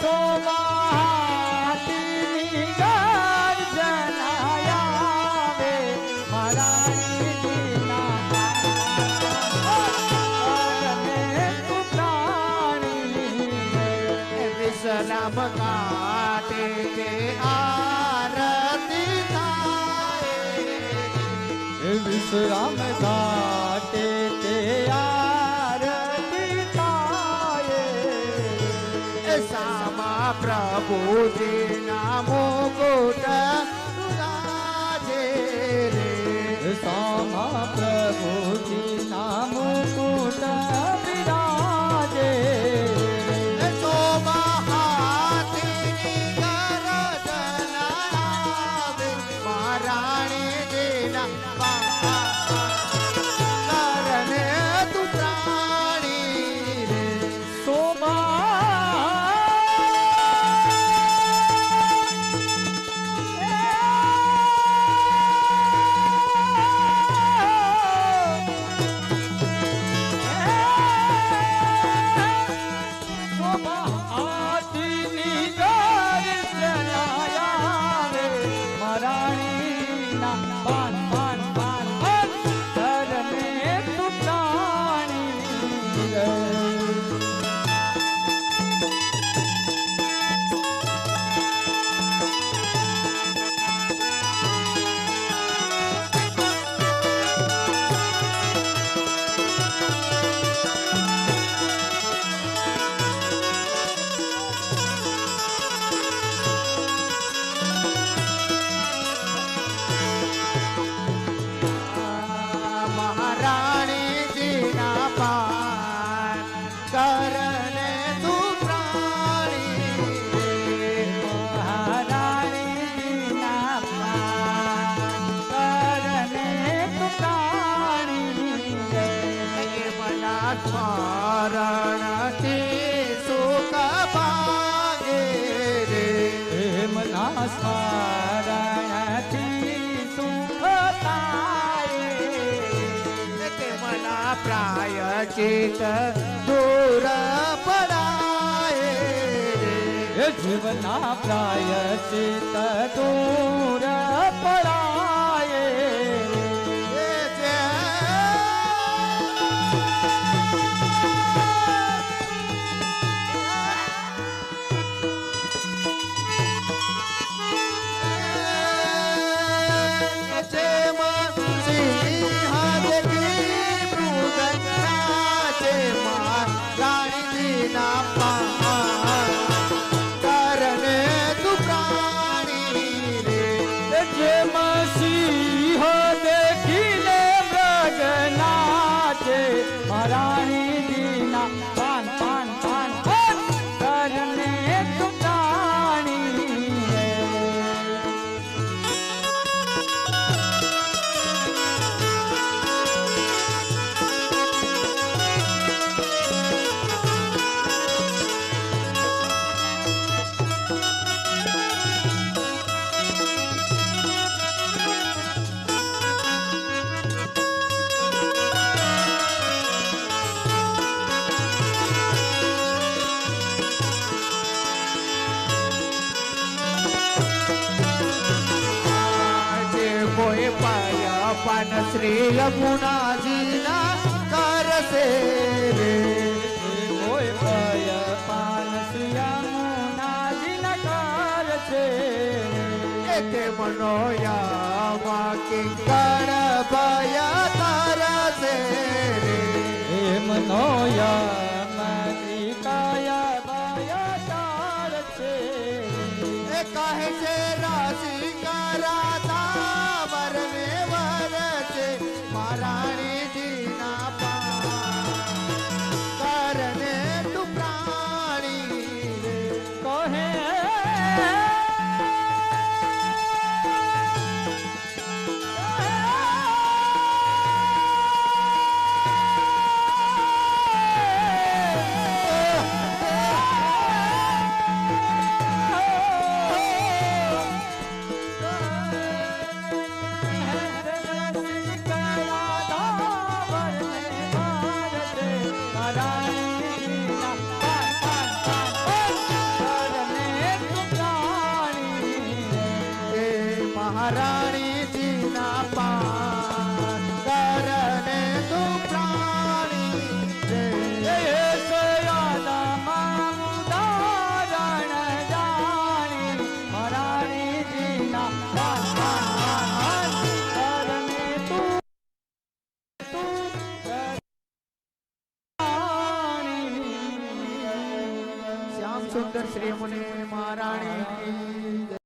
સોમાહાટીની ગર્જનાયાવે મહારાણીજીના કરને તું પ્રાણી વિશ્રામ કાટે તે આરતી થાય વિશ્રામ ઘાટે તે આરતી થાય સામા પ્રભુજીના મુકુટ રાજે રે સામા પ્રભુજીના મુકુટ વિરાજે સ્મરણથી સુખ પાગે રે મના સ્મરણથી સુખ થાય કે મના પ્રાયચિત દૂર પડાય રે જીવના પ્રાયચિત દૂર પડાય રાણીજીના પાન પાન પાન પાન કરને તું પ્રાણી કોઈ પાયા પાન શ્રી યમુનાજીના કરશે રે કોઈ ભય પાન શ્રી યમુનાજીના કરશે કે મનોયામાં કિંકર ભય તારશે રે મનોયામાં કિંકર ભય તારશે કહે છે રાશિ કરાતા વરને વરસે મહારાણીજીના પાન કરને તું પ્રાણી રે કહે કરને તું શ્યામ સુંદર શ્રી મુનિ મહારાણી કી જય.